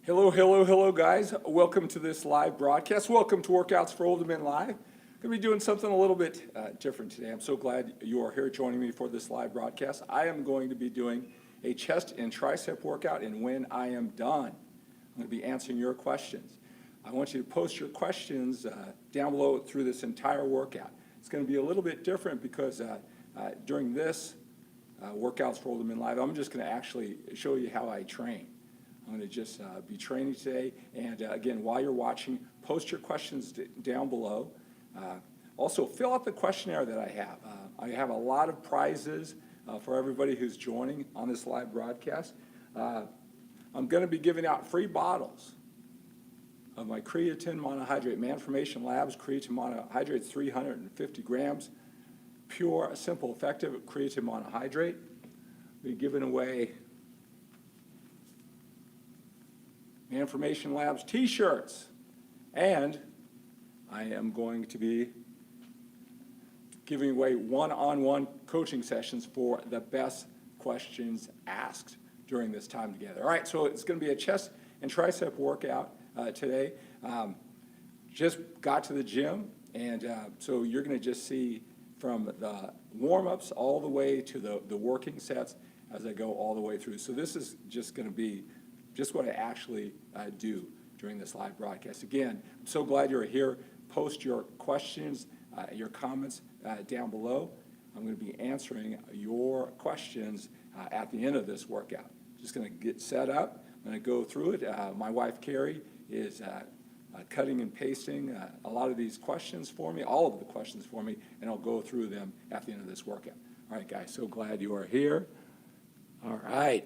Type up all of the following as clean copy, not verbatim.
Hello, hello, hello, guys. Welcome to this live broadcast. Welcome to Workouts for Older Men Live. Going to be doing something a little bit different today. I'm so glad you are here joining me for this live broadcast. I am going to be doing a chest and tricep workout, and when I am done, I'm going to be answering your questions. I want you to post your questions down below through this entire workout. It's going to be a little bit different because during this Workouts for Older Men Live, I'm just going to actually show you how I train. I'm going to just be training today, and again, while you're watching, post your questions down below. Also, fill out the questionnaire that I have. I have a lot of prizes for everybody who's joining on this live broadcast. I'm going to be giving out free bottles of my creatine monohydrate, MANformation Labs creatine monohydrate, 350 grams, pure, simple, effective creatine monohydrate. We're giving away MANformation Labs t-shirts, and I am going to be giving away one-on-one coaching sessions for the best questions asked during this time together. All right, so it's going to be a chest and tricep workout today. Just got to the gym, and so you're going to just see from the warm-ups all the way to the working sets as I go all the way through. So this is just going to be just what I actually do during this live broadcast. Again, I'm so glad you're here. Post your questions, your comments down below. I'm going to be answering your questions at the end of this workout. Just going to get set up. I'm going to go through it. My wife, Carrie, is cutting and pasting a lot of these questions for me, all of the questions for me, and I'll go through them at the end of this workout. All right, guys, so glad you are here. All right.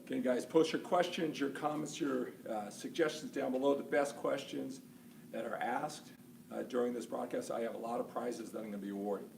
Again, guys, post your questions, your comments, your suggestions down below. The best questions that are asked during this broadcast. I have a lot of prizes that I'm going to be awarding.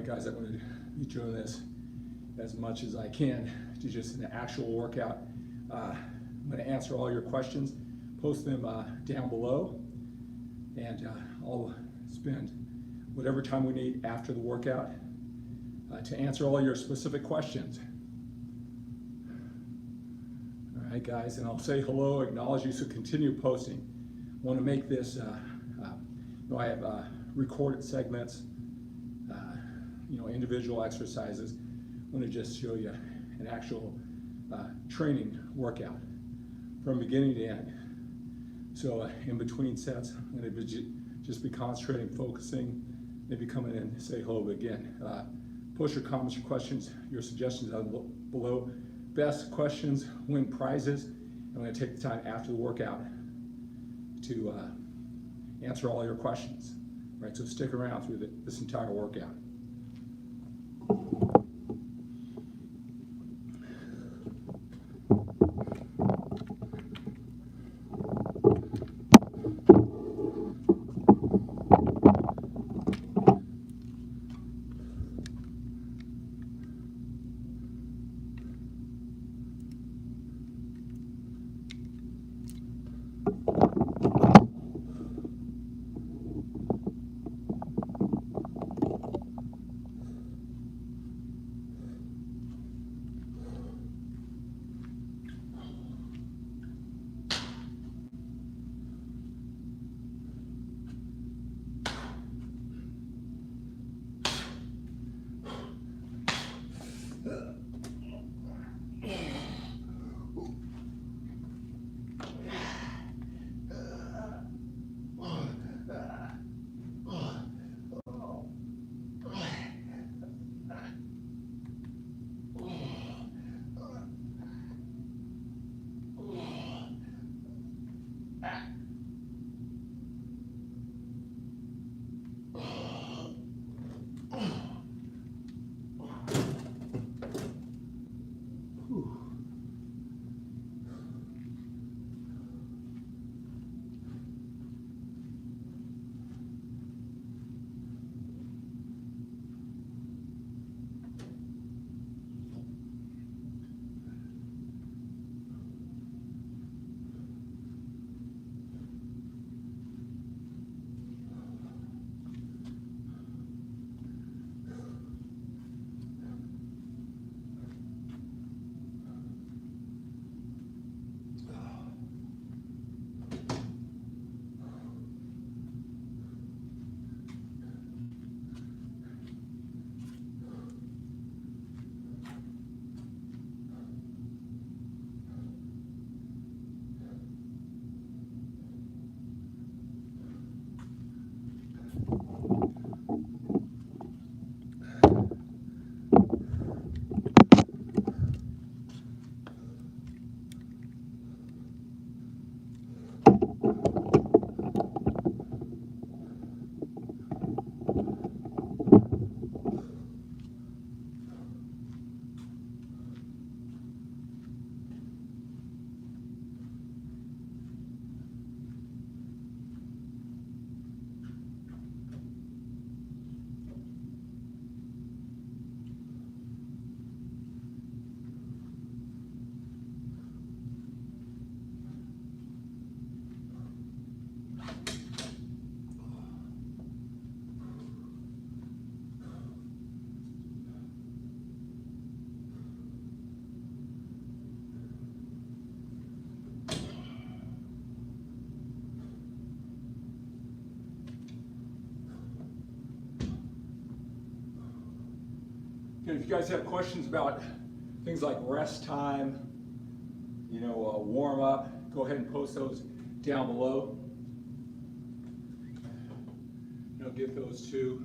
guys, I'm going to be doing this as much as I can to just an actual workout. I'm going to answer all your questions, post them down below, and I'll spend whatever time we need after the workout to answer all your specific questions. All right, guys, and I'll say hello, acknowledge you, so continue posting. I want to make this, I have recorded segments, individual exercises. I want to just show you an actual training workout from beginning to end. So in between sets, I'm going to just be concentrating, focusing, maybe coming in and say hello again. Post your comments, your questions, your suggestions down below. Best questions win prizes. I'm going to take the time after the workout to answer all your questions. Right, so stick around through this entire workout. If you guys have questions about things like rest time, warm up, go ahead and post those down below. Get those too.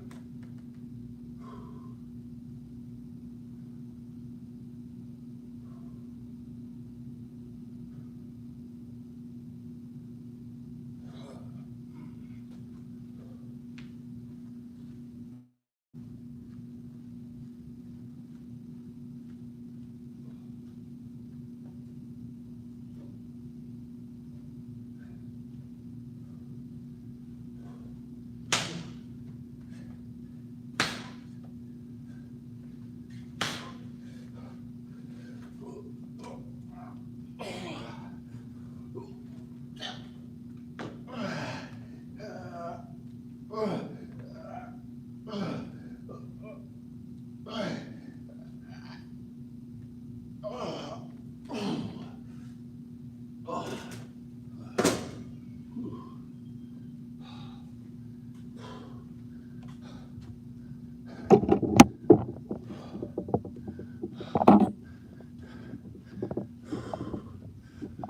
All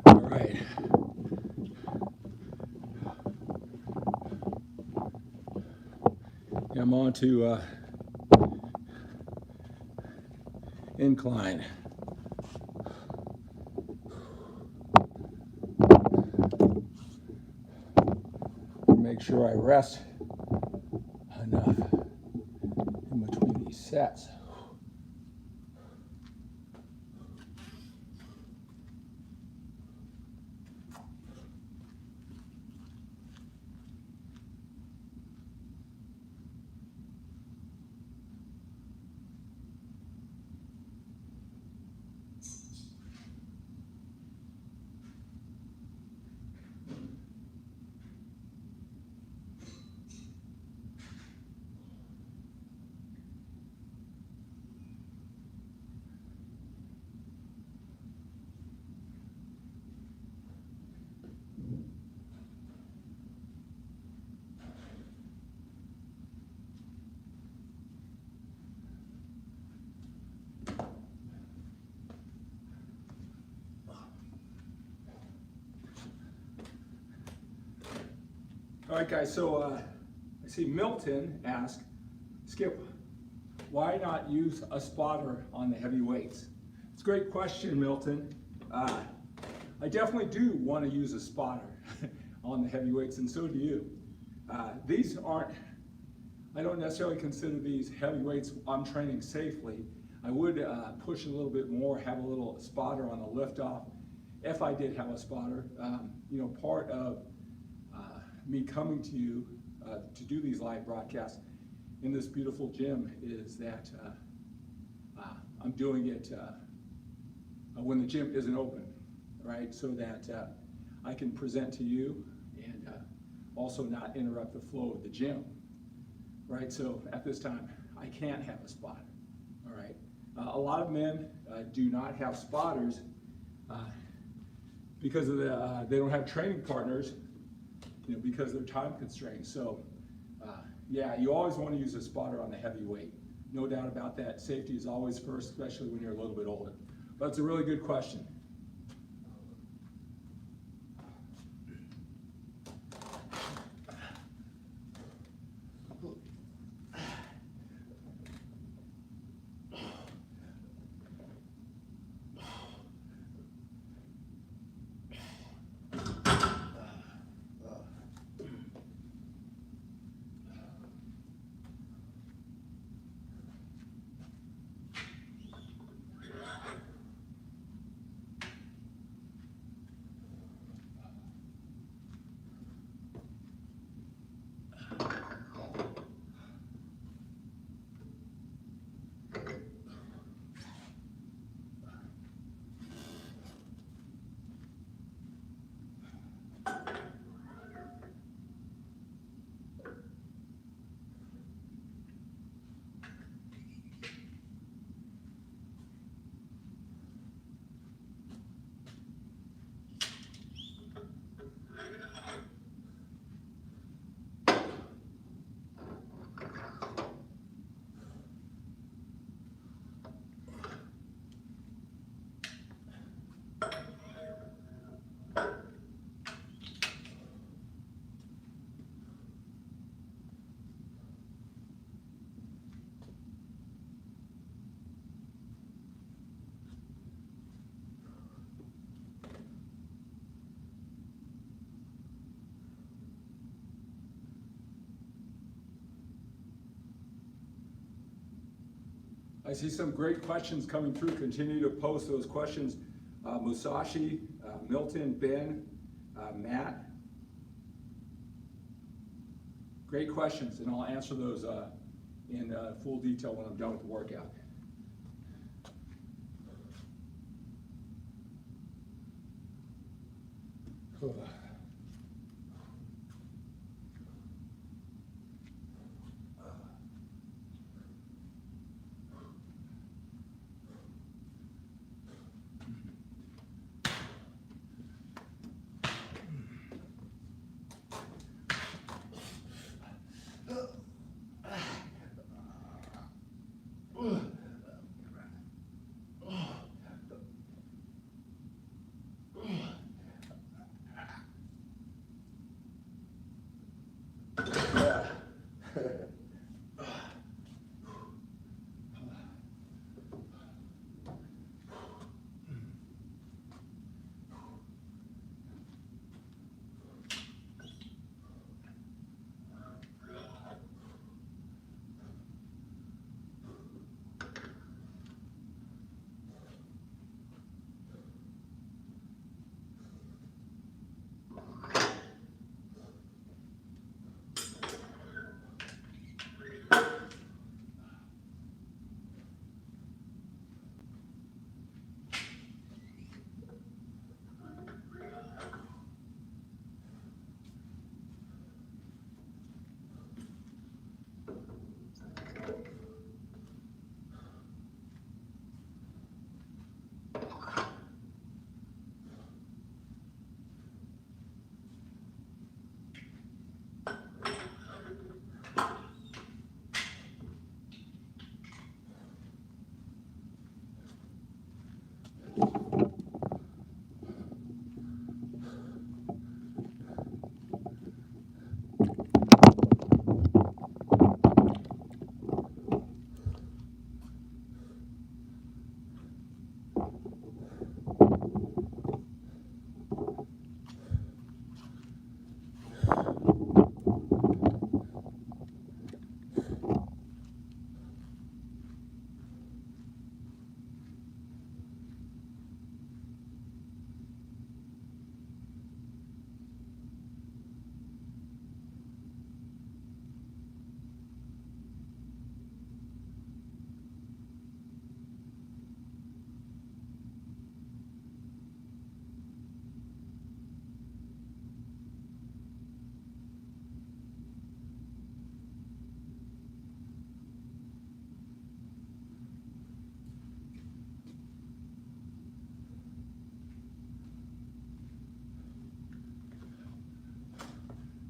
right. I'm on to incline. Make sure I rest enough in between these sets. All right, guys, so I see Milton ask, Skip, why not use a spotter on the heavy weights? It's a great question, Milton. I definitely do want to use a spotter on the heavy weights, and so do you. These aren't, I don't necessarily consider these heavy weights I'm training safely. I would push a little bit more, have a little spotter on the lift off if I did have a spotter. You know, part of me coming to you to do these live broadcasts in this beautiful gym is that I'm doing it when the gym isn't open, right? So that I can present to you and also not interrupt the flow of the gym, right? So at this time, I can't have a spotter, all right? A lot of men do not have spotters because of they don't have training partners, you know, because they're time constrained. So yeah, you always want to use a spotter on the heavy weight. No doubt about that. Safety is always first, especially when you're a little bit older. But it's a really good question. I see some great questions coming through. Continue to post those questions. Musashi, Milton, Ben, Matt. Great questions, and I'll answer those in full detail when I'm done with the workout.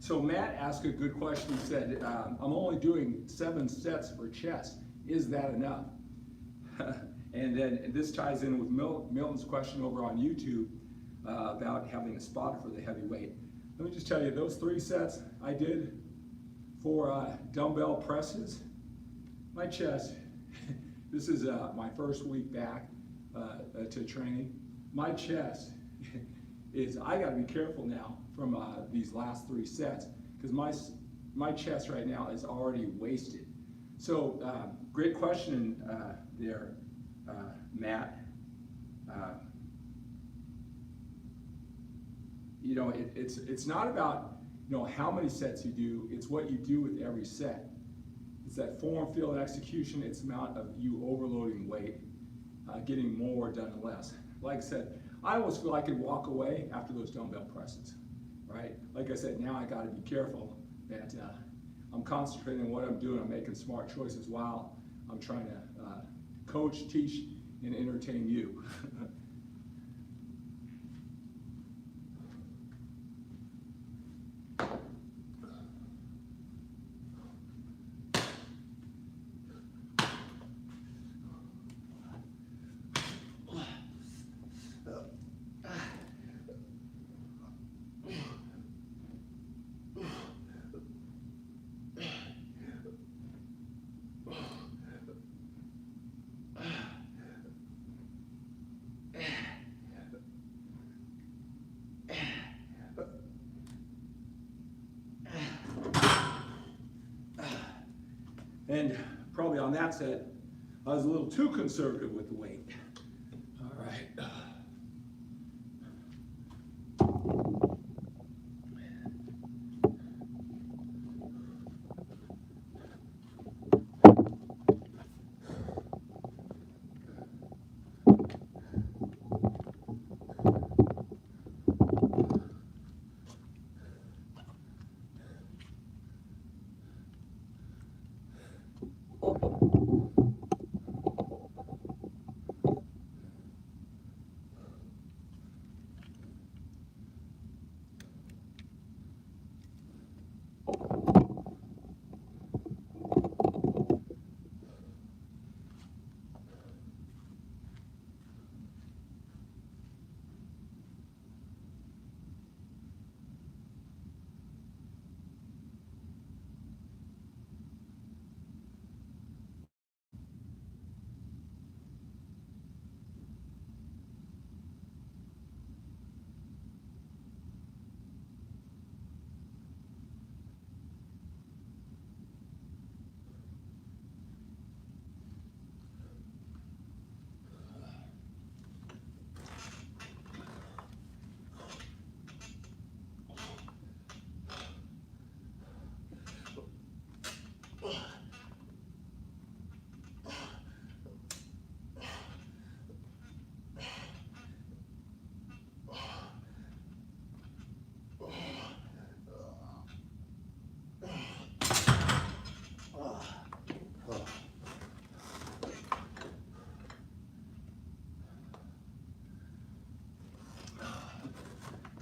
So Matt asked a good question. He said, I'm only doing 7 sets for chest. Is that enough? And then this ties in with Milton's question over on YouTube about having a spotter for the heavy weight. Let me just tell you, those 3 sets I did for dumbbell presses, my chest, this is my first week back to training. My chest is, I gotta be careful now from these last 3 sets, because my chest right now is already wasted. So great question there, Matt. You know, it's not about, you know, how many sets you do, it's what you do with every set. It's that form, feel, and execution. It's the amount of you overloading weight, getting more done less. Like I said, I always feel I could walk away after those dumbbell presses, right? Like I said, now I gotta be careful that I'm concentrating on what I'm doing. I'm making smart choices while I'm trying to coach, teach, and entertain you. And probably on that set, I was a little too conservative with the weight. All right.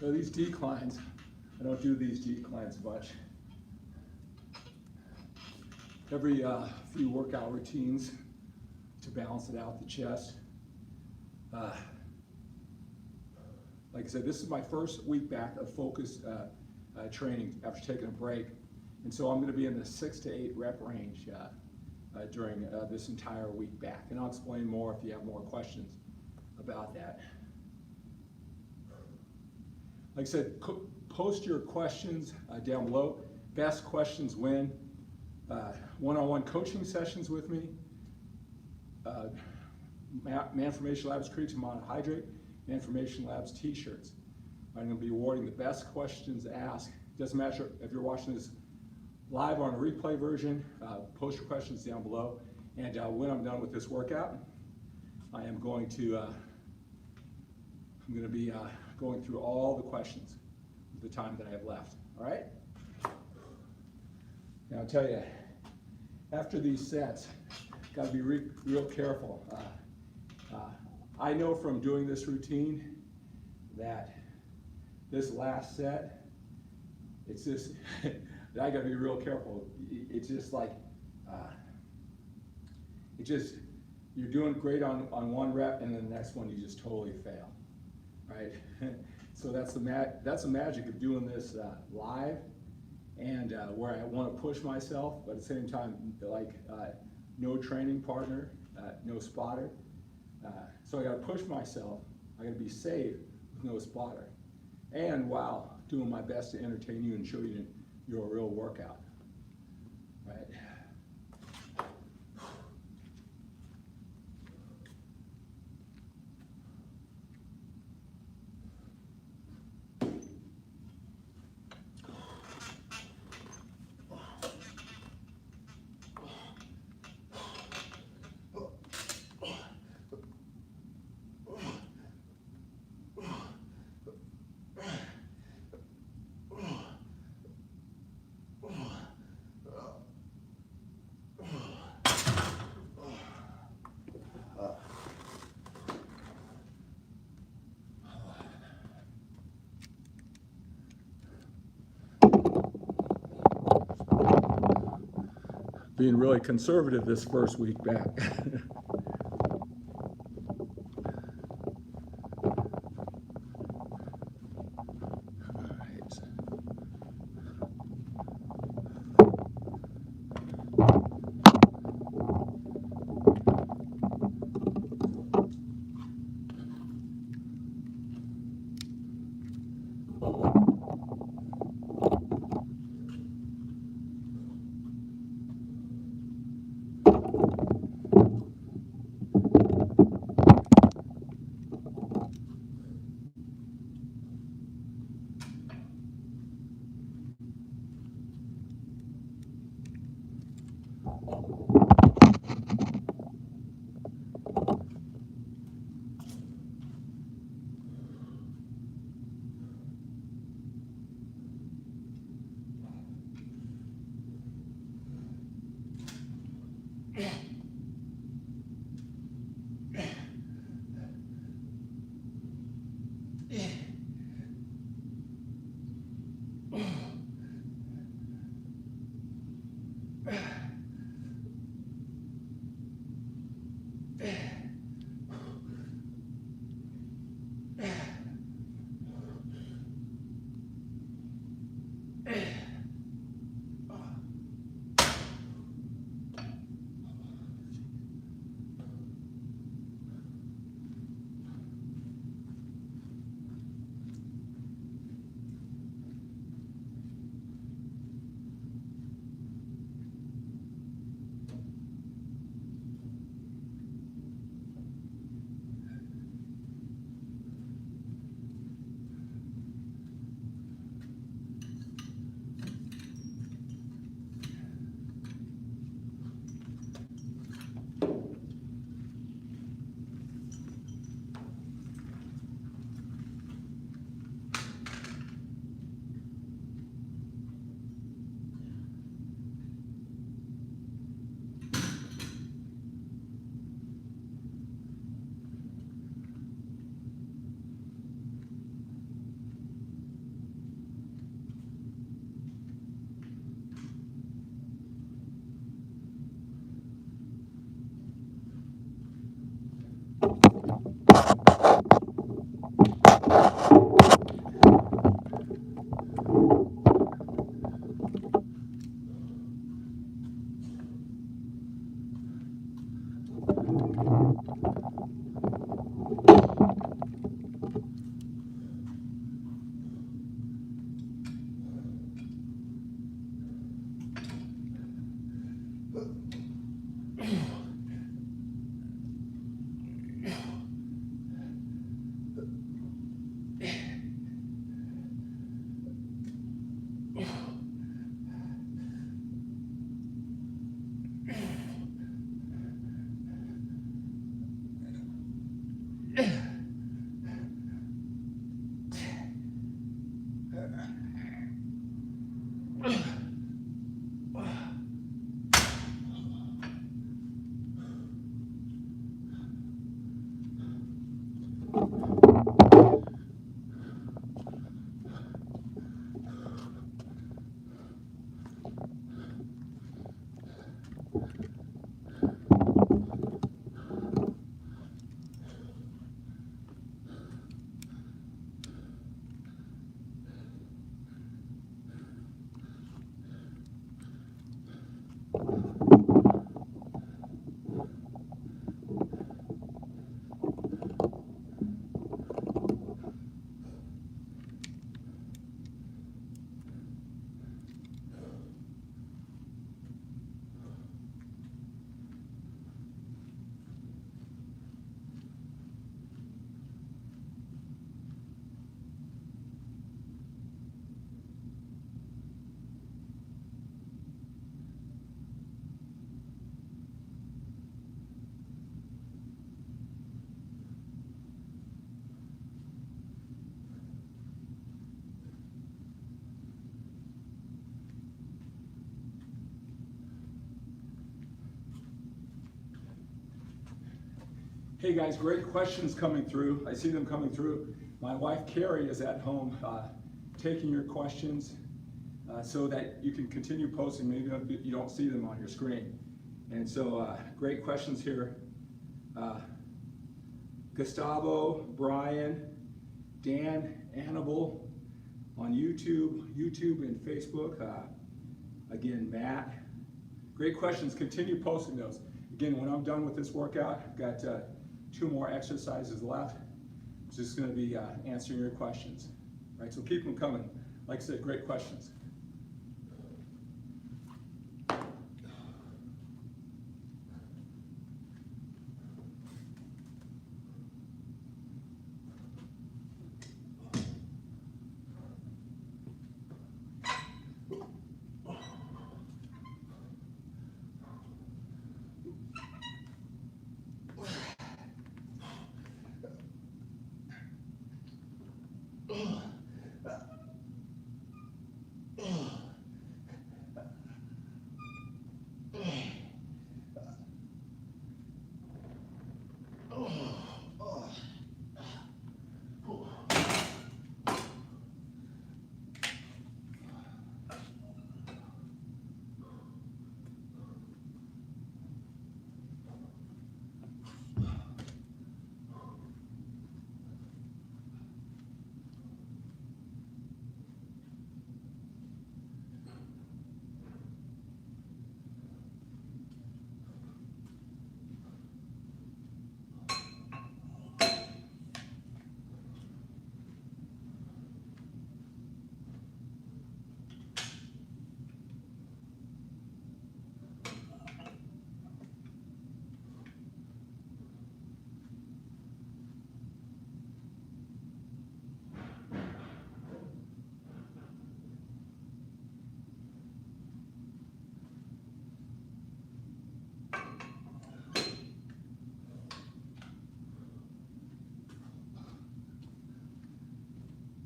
So these declines, I don't do these declines much. Every few workout routines to balance it out, the chest. Like I said, this is my first week back of focused training after taking a break. And so I'm gonna be in the 6 to 8 rep range during this entire week back. And I'll explain more if you have more questions about that. Like I said, post your questions down below. Best questions win. One-on-one coaching sessions with me. MANformation Labs creatine monohydrate. MANformation Labs t-shirts. I'm going to be awarding the best questions asked. Doesn't matter if you're watching this live or on a replay version. Post your questions down below. And when I'm done with this workout, I am going to be going through all the questions with the time that I have left. All right? Now I'll tell you, after these sets, got to be real careful. I know from doing this routine that this last set it's just, I gotta be real careful. It's just like, it just, you're doing great on one rep, and then the next one you just totally fail, right? So that's the magic of doing this live, and where I want to push myself, but at the same time, like no training partner, no spotter. So I got to push myself. I got to be safe with no spotter, and while doing my best to entertain you and show you your real workout, right? Being really conservative this first week back. Hey guys, great questions coming through. I see them coming through. My wife Carrie is at home taking your questions so that you can continue posting. Maybe you don't see them on your screen. And so great questions here. Gustavo, Brian, Dan, Annabelle on YouTube and Facebook. Again, Matt. Great questions. Continue posting those. Again, when I'm done with this workout, I've got 2 more exercises left. I'm just going to be answering your questions. All right, so keep them coming. Like I said, great questions.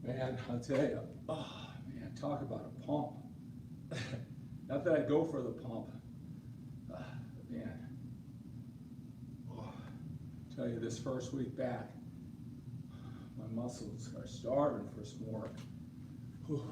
Man, I'll tell you, oh man, talk about a pump. Not that I go for the pump, man. Oh, I'll tell you, this first week back, my muscles are starving for some work. Whew.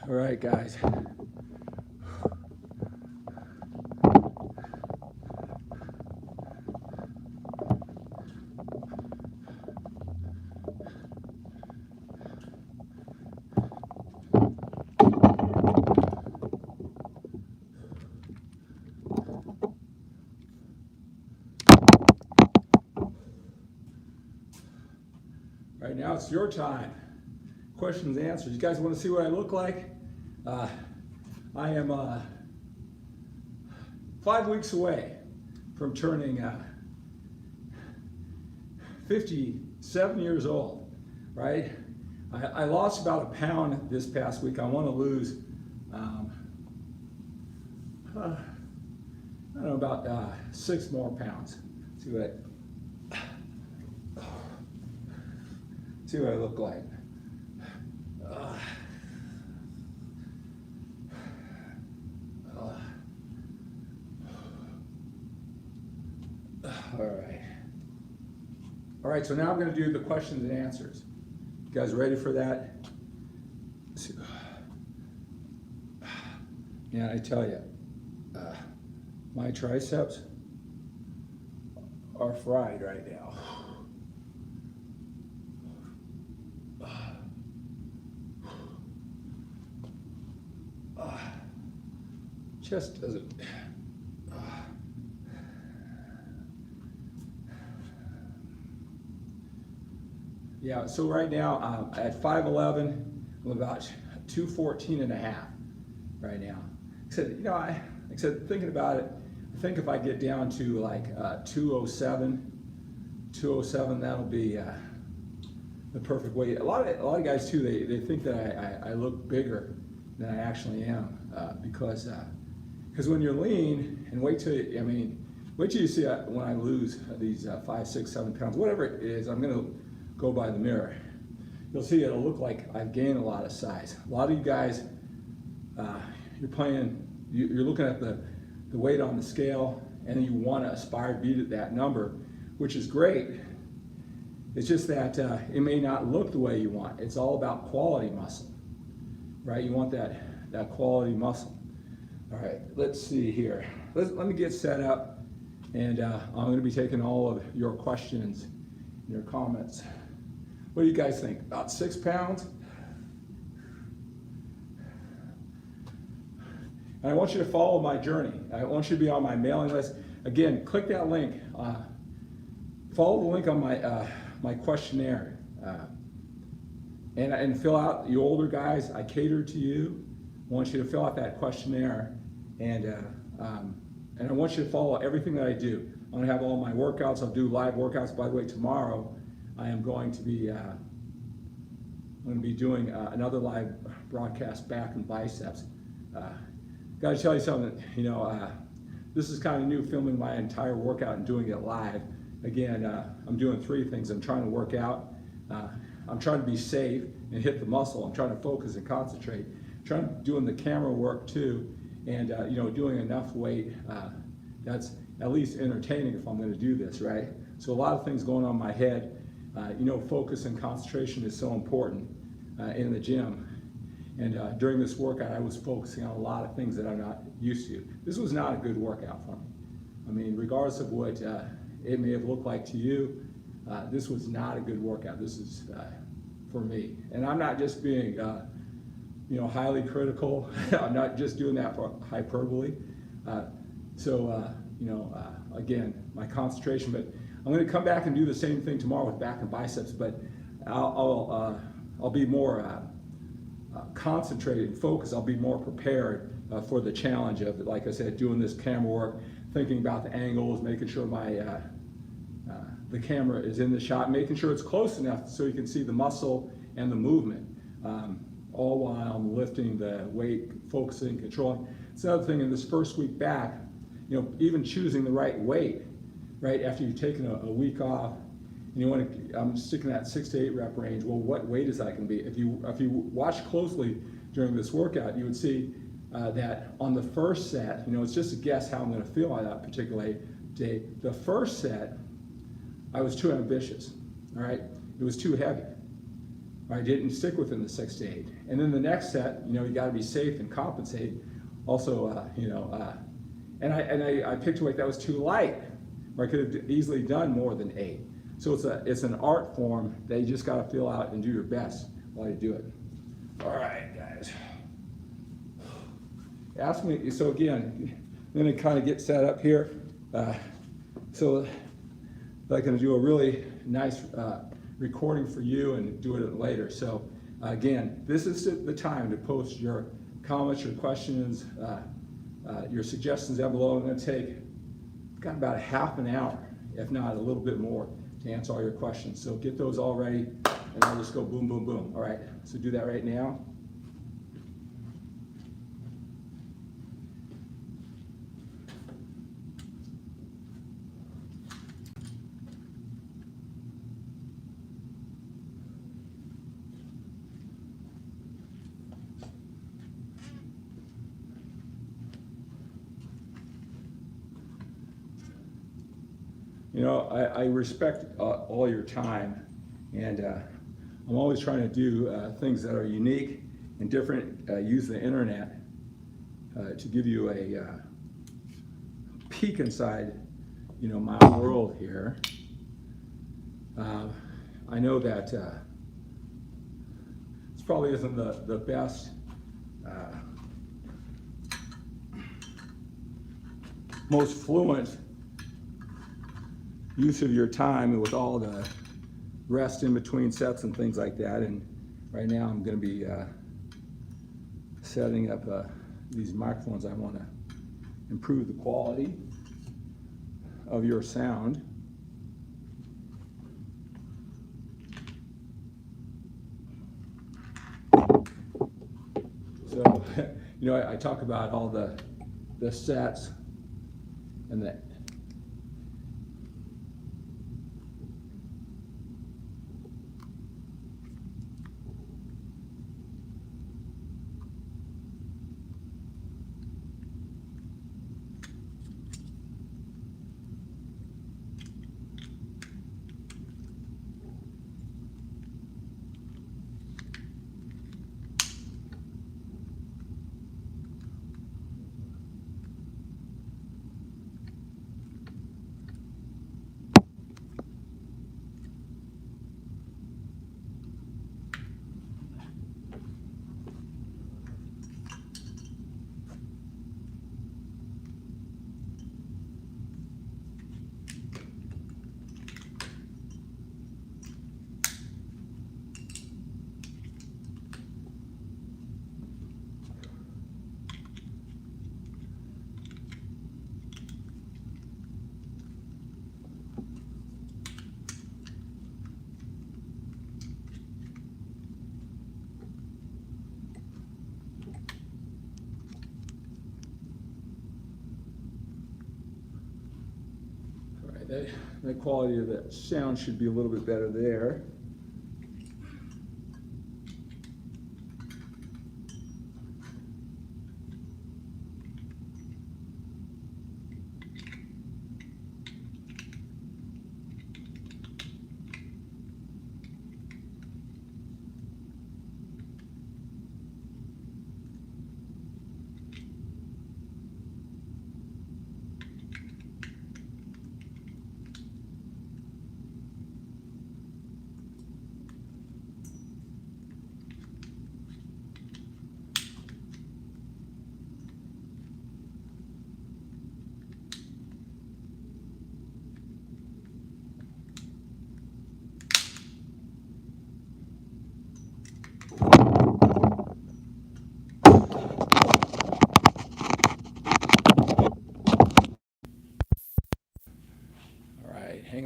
All right, guys. Right now it's your time. Questions, answers. You guys want to see what I look like? I am 5 weeks away from turning 57 years old, right? I lost about a pound this past week. I want to lose, I don't know, about 6 more pounds. See what I look like. All right, so now I'm going to do the questions and answers. You guys ready for that? Yeah, I tell you, my triceps are fried right now. Chest doesn't. Yeah, so right now at 5'11", I'm about 214 and a half right now. I said, you know, like I said, thinking about it, I think if I get down to like 207, that'll be the perfect weight. A lot of guys too, they think that I look bigger than I actually am because when you're lean, and wait till you see when I lose these 5, 6, 7 pounds, whatever it is, I'm gonna go by the mirror. You'll see it'll look like I've gained a lot of size. A lot of you guys, you're looking at the weight on the scale, and you want to aspire to be that number, which is great. It's just that it may not look the way you want. It's all about quality muscle, right? You want that quality muscle. All right, let's see here. Let me get set up, and I'm going to be taking all of your questions, your comments. What do you guys think? About 6 pounds? And I want you to follow my journey. I want you to be on my mailing list. Again, click that link. Follow the link on my questionnaire. And fill out, you older guys, I cater to you. I want you to fill out that questionnaire. And I want you to follow everything that I do. I'm going to have all my workouts. I'll do live workouts. By the way, tomorrow I am going to be doing another live broadcast back and biceps. Got to tell you something, this is kind of new, filming my entire workout and doing it live. Again, I'm doing 3 things. I'm trying to work out. I'm trying to be safe and hit the muscle. I'm trying to focus and concentrate. Doing the camera work too, and doing enough weight that's at least entertaining if I'm going to do this, right? So a lot of things going on in my head. Focus and concentration is so important in the gym. And during this workout, I was focusing on a lot of things that I'm not used to. This was not a good workout for me. I mean, regardless of what it may have looked like to you, this was not a good workout. This is for me. And I'm not just being, highly critical. I'm not just doing that for hyperbole. Again, my concentration, but I'm going to come back and do the same thing tomorrow with back and biceps, but I'll be more concentrate and focus, I'll be more prepared for the challenge of, like I said, doing this camera work, thinking about the angles, making sure the camera is in the shot, making sure it's close enough so you can see the muscle and the movement, all while I'm lifting the weight, focusing, controlling. It's another thing in this first week back, even choosing the right weight, right after you've taken a week off, and you want to, I'm sticking that 6 to 8 rep range. Well, what weight is that going to be? If you watch closely during this workout, you would see that on the first set, it's just a guess how I'm going to feel on that particular day. The first set, I was too ambitious, all right? It was too heavy. I didn't stick within the 6 to 8. And then the next set, you got to be safe and compensate. Also, and I picked a weight that was too light, where I could have easily done more than 8. So it's an art form that you just got to feel out and do your best while you do it. All right, guys. Ask me. So again, I'm going to kind of get set up here. So I'm going to do a really nice recording for you and do it later. So again, this is the time to post your comments, your questions, your suggestions down below. I'm going to got about a half an hour, if not a little bit more, to answer all your questions. So get those all ready, and I'll just go boom, boom, boom. All right, so do that right now. I respect all your time, and I'm always trying to do things that are unique and different, use the internet to give you a peek inside, my world here. I know that this probably isn't the best most fluent use of your time, and with all the rest in between sets and things like that. And right now I'm going to be setting up these microphones. I want to improve the quality of your sound. So, I talk about all the sets and the the quality of the sound should be a little bit better there.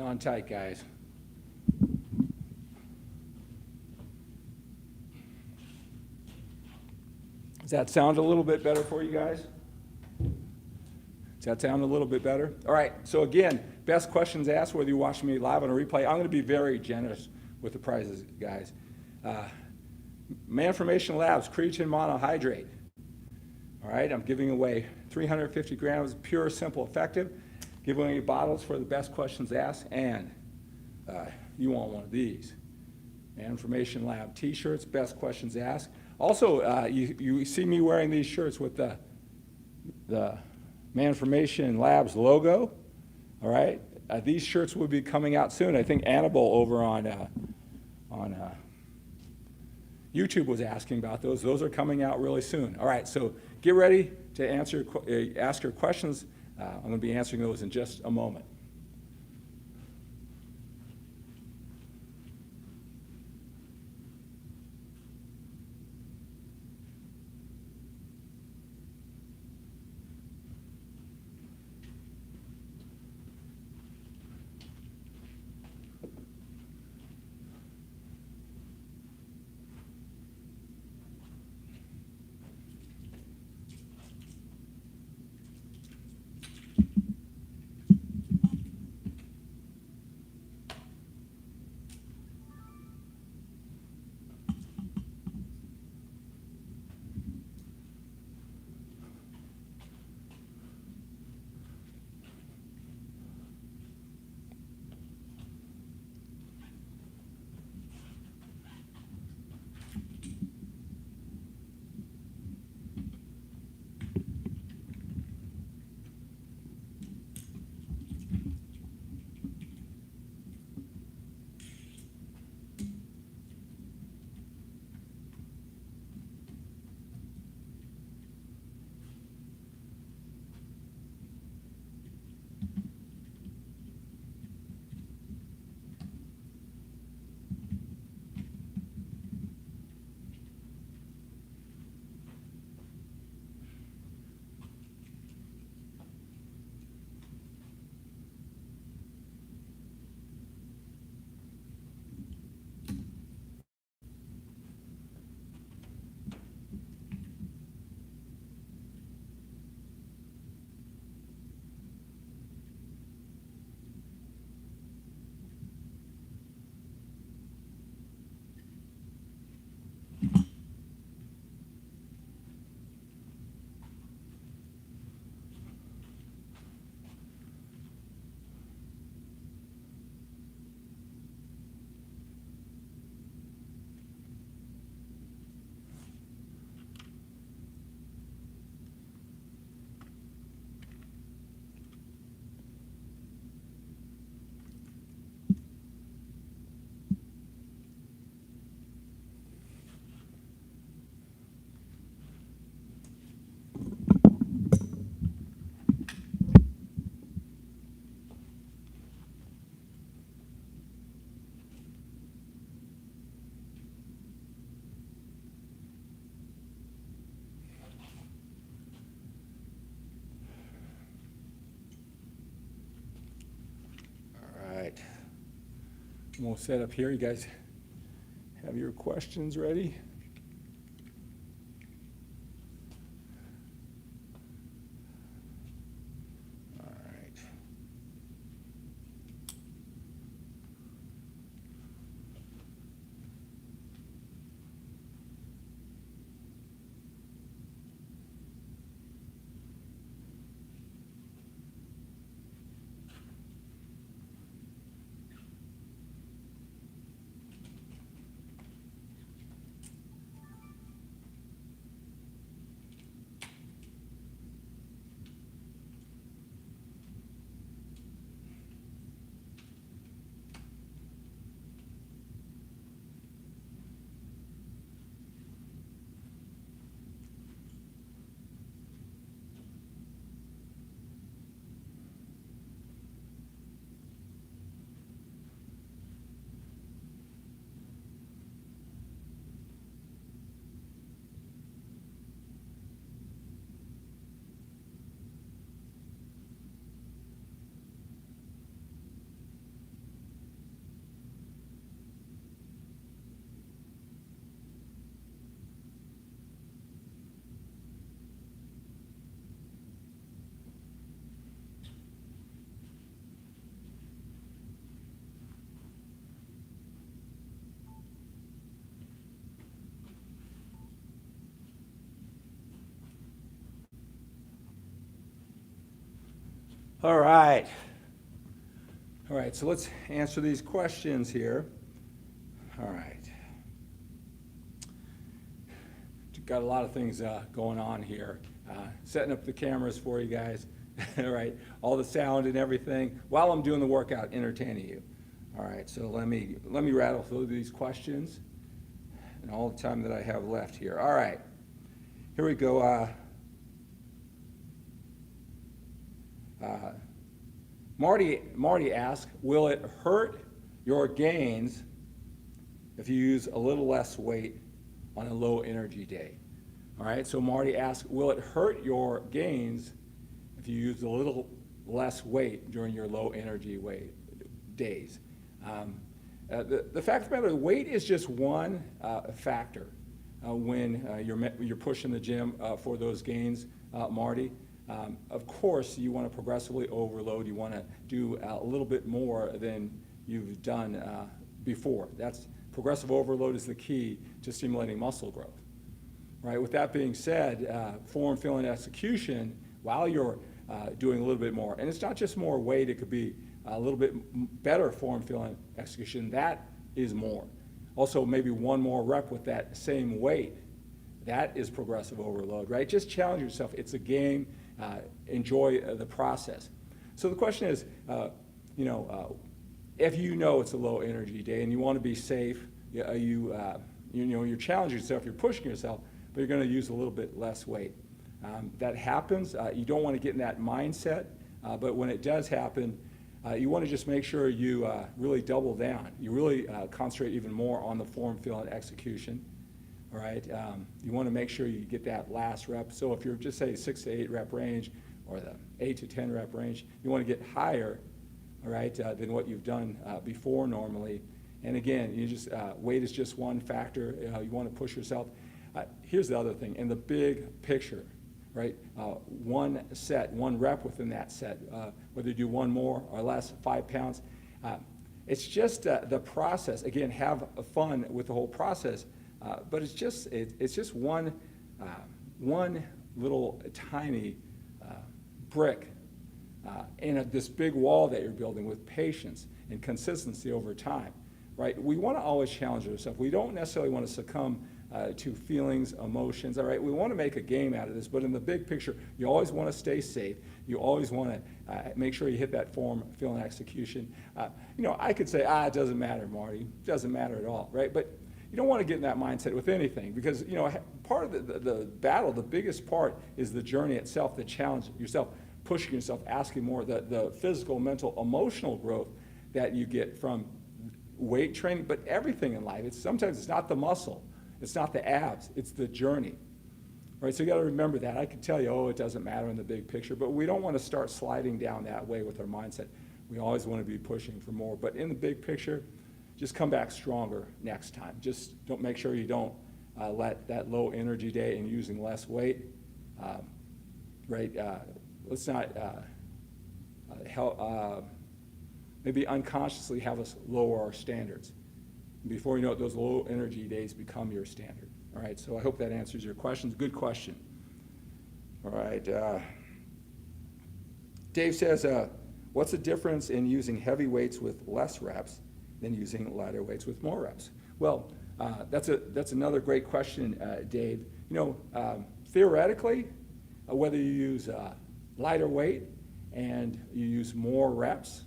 on tight, guys. Does that sound a little bit better for you guys? Does that sound a little bit better? All right, so again, best questions asked, whether you're watching me live on a replay. I'm going to be very generous with the prizes, guys. MANformation Labs, creatine monohydrate. All right, I'm giving away 350 grams, pure, simple, effective. Giving away bottles for the best questions asked, and you want one of these. MANformation Lab t-shirts, best questions asked. Also, you see me wearing these shirts with the MANformation Labs logo. All right, these shirts will be coming out soon. I think Annabelle over on YouTube was asking about those. Those are coming out really soon. All right, so get ready to ask your questions. I'm going to be answering those in just a moment. I'm all set up here. You guys have your questions ready? All right. All right. All right, so let's answer these questions here. All right. Got a lot of things going on here. Setting up the cameras for you guys, all right? All the sound and everything while I'm doing the workout, entertaining you. All right, so let me rattle through these questions and all the time that I have left here. All right, here we go. Marty asked, will it hurt your gains if you use a little less weight on a low energy day? All right, so Marty asked, will it hurt your gains if you use a little less weight during your low energy days? The fact of the matter, weight is just one factor when you're pushing the gym for those gains, Marty. Of course, you want to progressively overload. You want to do a little bit more than you've done before. Progressive overload is the key to stimulating muscle growth. Right. With that being said, form, filling, execution, while you're doing a little bit more, and it's not just more weight, it could be a little bit better form, filling, execution, that is more. Also, maybe one more rep with that same weight, that is progressive overload, right? Just challenge yourself. It's a game. Enjoy the process. So the question is, if you know it's a low energy day and you want to be safe, you're challenging yourself, you're pushing yourself, but you're going to use a little bit less weight. That happens. You don't want to get in that mindset, but when it does happen, you want to just make sure you really double down. You really concentrate even more on the form, fill, and execution. All right. You want to make sure you get that last rep. So if you're just say 6 to 8 rep range or the 8 to 10 rep range, you want to get higher, all right, than what you've done before normally. And again, weight is just one factor. You want to push yourself. Here's the other thing, in the big picture, right? One set, one rep within that set, whether you do one more or less, 5 pounds. It's just the process. Again, have fun with the whole process, but it's just one little tiny brick in this big wall that you're building with patience and consistency over time, right? We want to always challenge ourselves. We don't necessarily want to succumb to feelings, emotions, all right? We want to make a game out of this, but in the big picture, you always want to stay safe. You always want to make sure you hit that form, fill, and execution. I could say, it doesn't matter, Marty. It doesn't matter at all, right? But you don't want to get in that mindset with anything because, part of the battle, the biggest part is the journey itself, the challenge yourself, pushing yourself, asking more, the physical, mental, emotional growth that you get from weight training, but everything in life. Sometimes it's not the muscle. It's not the abs, it's the journey, right? So you got to remember that. I can tell you, it doesn't matter in the big picture, but we don't want to start sliding down that way with our mindset. We always want to be pushing for more, but in the big picture, just come back stronger next time. Just make sure you don't let that low energy day and using less weight, right? Let's not maybe unconsciously have us lower our standards. Before you know it, those low energy days become your standard. All right, so I hope that answers your questions. Good question. All right. Dave says, what's the difference in using heavy weights with less reps than using lighter weights with more reps? Well, that's another great question, Dave. Theoretically, whether you use lighter weight and you use more reps,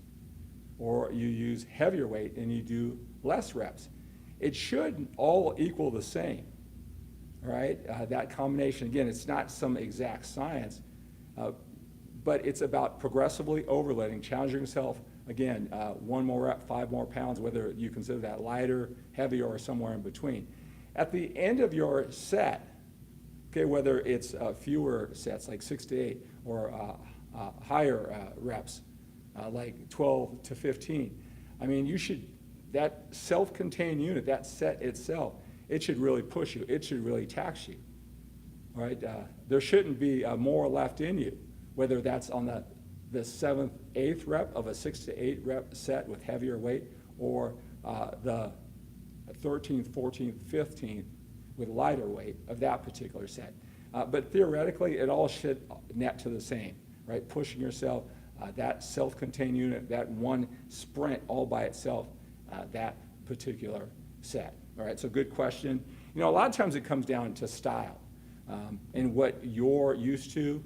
or you use heavier weight and you do less reps, it should all equal the same, right? That combination, again, it's not some exact science, but it's about progressively overloading, challenging yourself. Again, one more rep, 5 more pounds, whether you consider that lighter, heavier, or somewhere in between. At the end of your set, okay, whether it's fewer sets, like 6 to 8, or higher reps, like 12 to 15, I mean, that self-contained unit, that set itself, it should really push you. It should really tax you, all right? There shouldn't be more left in you, whether that's on the 7th, 8th rep of a 6 to 8 rep set with heavier weight, or the 13th, 14th, 15th with lighter weight of that particular set. But theoretically, it all should net to the same, right? Pushing yourself, that self-contained unit, that one sprint all by itself, that particular set. All right, so good question. A lot of times it comes down to style and what you're used to.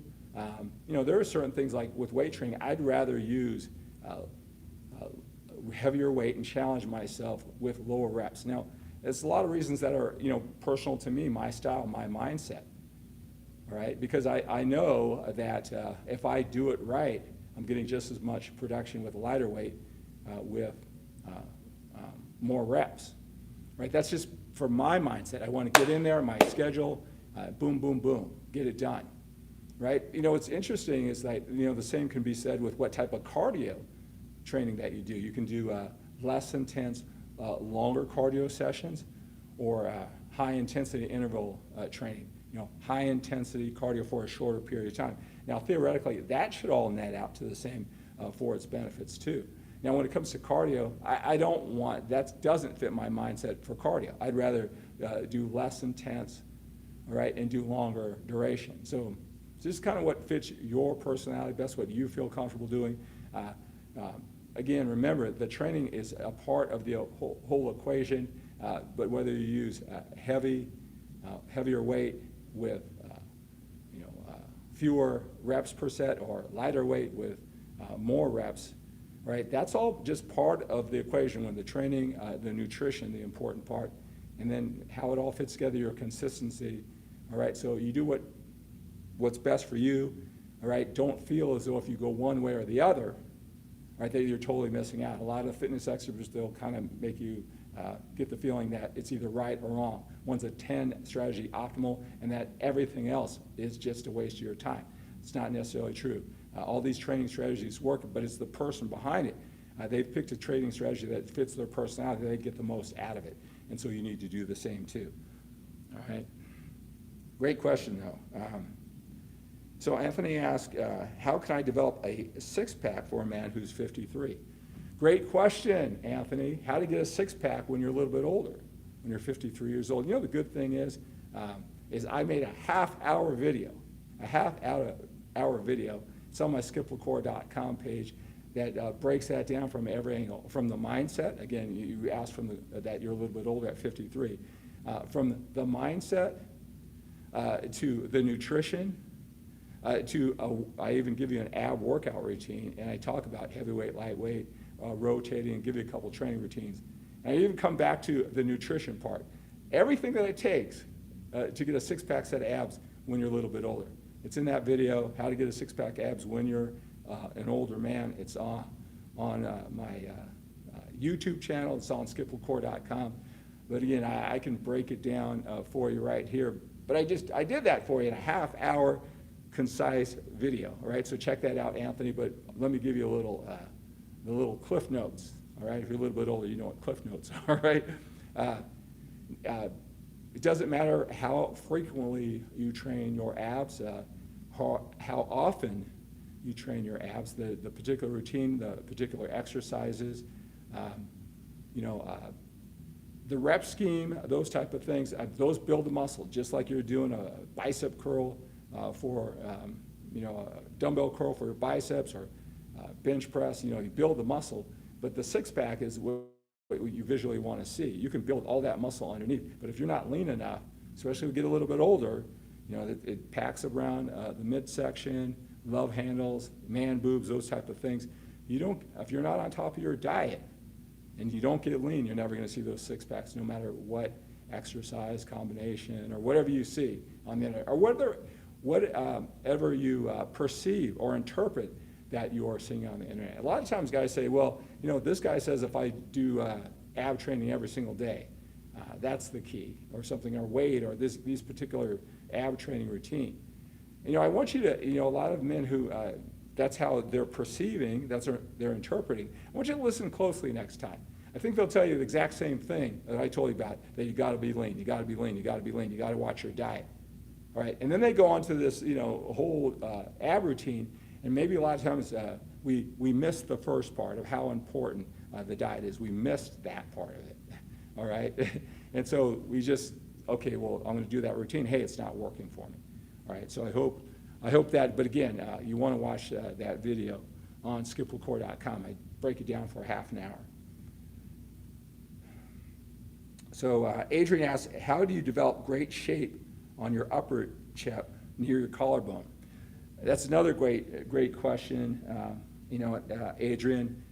There are certain things like with weight training, I'd rather use heavier weight and challenge myself with lower reps. Now, there's a lot of reasons that are, personal to me, my style, my mindset, all right? Because I know that if I do it right, I'm getting just as much production with lighter weight with more reps, right? That's just for my mindset. I want to get in there, my schedule, boom, boom, boom, get it done, right? What's interesting is that, the same can be said with what type of cardio training that you do. You can do less intense, longer cardio sessions, or high intensity interval training. High intensity cardio for a shorter period of time. Now, theoretically, that should all net out to the same for its benefits too. Now, when it comes to cardio, I don't want, that doesn't fit my mindset for cardio. I'd rather do less intense, all right, and do longer duration. So this is kind of what fits your personality best, what you feel comfortable doing. Again, remember, the training is a part of the whole equation, but whether you use heavier weight with fewer reps per set, or lighter weight with more reps, right? That's all just part of the equation when the training, the nutrition, the important part, and then how it all fits together, your consistency, all right? So you do what's best for you, all right? Don't feel as though if you go one way or the other, right, that you're totally missing out. A lot of fitness experts, they'll kind of make you get the feeling that it's either right or wrong. One's a 10 strategy optimal, and that everything else is just a waste of your time. It's not necessarily true. All these training strategies work, but it's the person behind it. They've picked a training strategy that fits their personality. They get the most out of it, and so you need to do the same too. All right. Great question, though. So Anthony asked, how can I develop a six-pack for a man who's 53? Great question, Anthony. How to get a six-pack when you're a little bit older, when you're 53 years old. The good thing is I made a half-hour video. It's on my skiplacour.com page that breaks that down from every angle, from the mindset. Again, you asked that you're a little bit older at 53. From the mindset to the nutrition, I even give you an ab workout routine, and I talk about heavyweight, lightweight, rotating, and give you a couple training routines. And I even come back to the nutrition part. Everything that it takes to get a six-pack set of abs when you're a little bit older. It's in that video, how to get a six-pack abs when you're an older man. It's on my YouTube channel. It's on skiplacour.com. But again, I can break it down for you right here. But I did that for you in a half-hour concise video, all right? So check that out, Anthony, but let me give you the little cliff notes, all right? If you're a little bit older, you know what cliff notes are, right? It doesn't matter how frequently you train your abs, how often you train your abs, the particular routine, the particular exercises, the rep scheme, those type of things, those build the muscle, just like you're doing a bicep curl for, a dumbbell curl for your biceps, or bench press, you build the muscle, but the six-pack is what you visually want to see. You can build all that muscle underneath, but if you're not lean enough, especially if you get a little bit older, it packs around the midsection, love handles, man boobs, those type of things. If you're not on top of your diet and you don't get lean, you're never going to see those six-packs, no matter what exercise combination or whatever you see on the internet, or whatever you perceive or interpret that you are seeing on the internet. A lot of times guys say, well, this guy says if I do ab training every single day, that's the key, or something, or weight, or these particular ab training routine. I want you to, a lot of men who, that's how they're perceiving, they're interpreting. I want you to listen closely next time. I think they'll tell you the exact same thing that I told you about, that you gotta be lean, you gotta be lean, you gotta be lean, you gotta watch your diet. All right, and then they go on to this, whole ab routine, and maybe a lot of times we miss the first part of how important the diet is. We missed that part of it, all right? And so we just, okay, well, I'm gonna do that routine. Hey, it's not working for me. All right, so I hope that, but again, you wanna watch that video on skiplacour.com. I break it down for half an hour. So Adrian asks, how do you develop great shape on your upper chest near your collarbone? That's another great question, Adrian.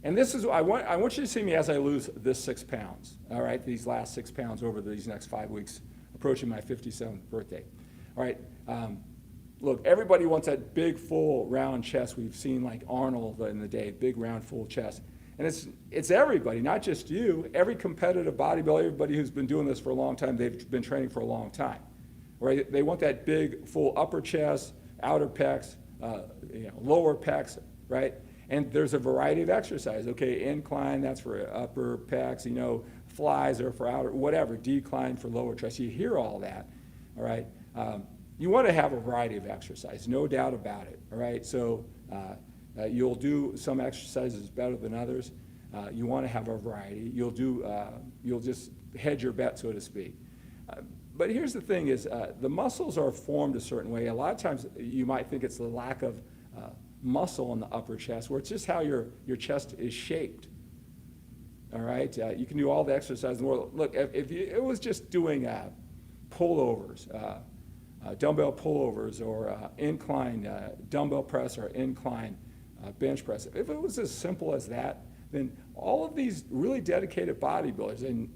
And this is, I want you to see me as I lose this 6 pounds, all right, these last 6 pounds over these next 5 weeks, approaching my 57th birthday. All right, look, everybody wants that big, full, round chest. We've seen like Arnold in the day, big, round, full chest. And it's everybody, not just you. Every competitive bodybuilder, everybody who's been doing this for a long time, they've been training for a long time, right? They want that big, full upper chest, outer pecs, lower pecs, right? And there's a variety of exercise. Okay, incline, that's for upper pecs, flies are for outer, whatever, decline for lower chest. You hear all that, all right? You want to have a variety of exercise, no doubt about it, all right? So you'll do some exercises better than others. You want to have a variety. You'll just hedge your bet, so to speak. But here's the thing is, the muscles are formed a certain way. A lot of times you might think it's the lack of muscle in the upper chest, where it's just how your chest is shaped. All right, you can do all the exercise in the world. Look, if it was just doing pullovers, dumbbell pullovers, or incline dumbbell press, or incline bench press, if it was as simple as that, then all of these really dedicated bodybuilders, and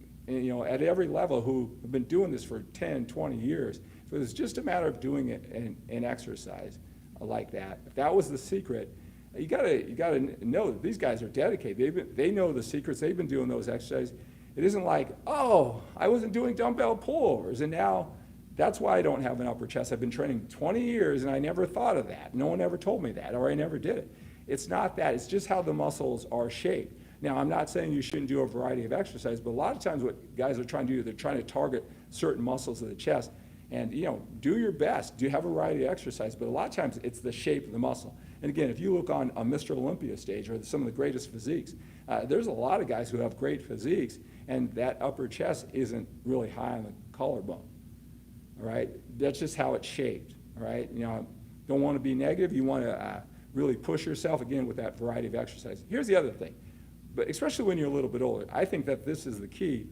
at every level, who have been doing this for 10, 20 years, if it was just a matter of doing it in exercise like that, if that was the secret, you gotta know that these guys are dedicated. They know the secrets. They've been doing those exercises. It isn't like, oh, I wasn't doing dumbbell pullovers, and now that's why I don't have an upper chest. I've been training 20 years, and I never thought of that. No one ever told me that, or I never did it. It's not that. It's just how the muscles are shaped. Now, I'm not saying you shouldn't do a variety of exercise, but a lot of times what guys are trying to do, they're trying to target certain muscles of the chest. And, do your best. Do have a variety of exercise, but a lot of times it's the shape of the muscle. And again, if you look on a Mr. Olympia stage, or some of the greatest physiques, there's a lot of guys who have great physiques, and that upper chest isn't really high on the collarbone. All right? That's just how it's shaped. All right? Don't want to be negative. You want to really push yourself, again, with that variety of exercise. Here's the other thing, but especially when you're a little bit older, I think that this is the key,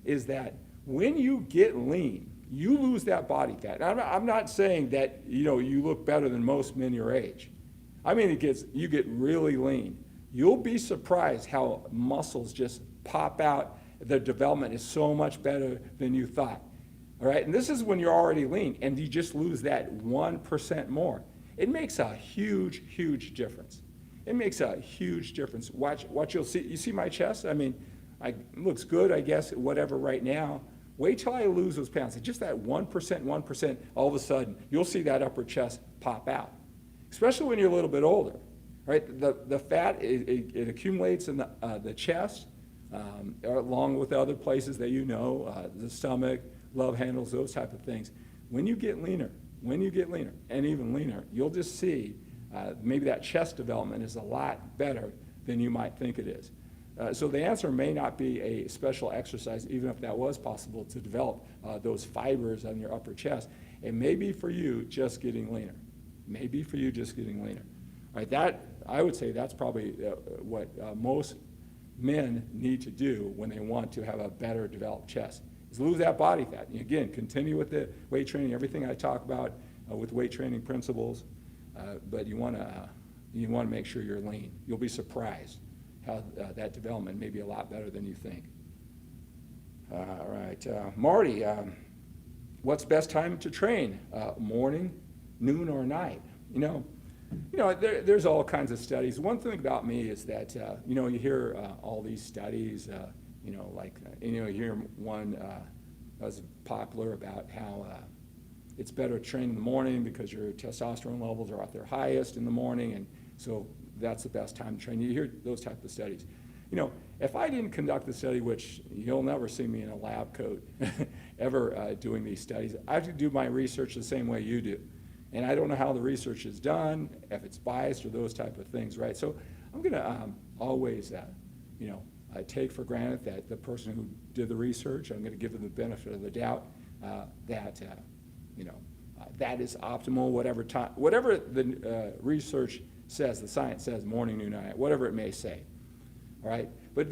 is that when you get lean, you lose that body fat. Now, I'm not saying that you look better than most men your age. I mean, you get really lean. You'll be surprised how muscles just pop out. The development is so much better than you thought. All right, and this is when you're already lean, and you just lose that 1% more. It makes a huge, huge difference. It makes a huge difference. Watch, you'll see. You see my chest? I mean, it looks good, I guess, whatever right now. Wait till I lose those pounds. Just that 1%, all of a sudden, you'll see that upper chest pop out, especially when you're a little bit older, right? The fat, it accumulates in the chest, along with other places that the stomach, love handles, those type of things. When you get leaner, and even leaner, you'll just see maybe that chest development is a lot better than you might think it is. So the answer may not be a special exercise, even if that was possible to develop those fibers on your upper chest. It may be for you just getting leaner. All right, that, I would say that's probably what most men need to do when they want to have a better developed chest, is lose that body fat. And again, continue with the weight training, everything I talk about with weight training principles, but you want to make sure you're lean. You'll be surprised how that development may be a lot better than you think. All right, Marty, what's best time to train? Morning, noon, or night? There's all kinds of studies. One thing about me is that you hear all these studies. You hear one that was popular about how it's better to train in the morning because your testosterone levels are at their highest in the morning, and so that's the best time to train. You hear those type of studies. If I didn't conduct the study, which you'll never see me in a lab coat ever doing these studies, I have to do my research the same way you do. And I don't know how the research is done, if it's biased or those type of things, right? So I'm going to always, take for granted that the person who did the research, I'm going to give them the benefit of the doubt that is optimal, whatever the research says, the science says, morning, noon, night, whatever it may say, all right? But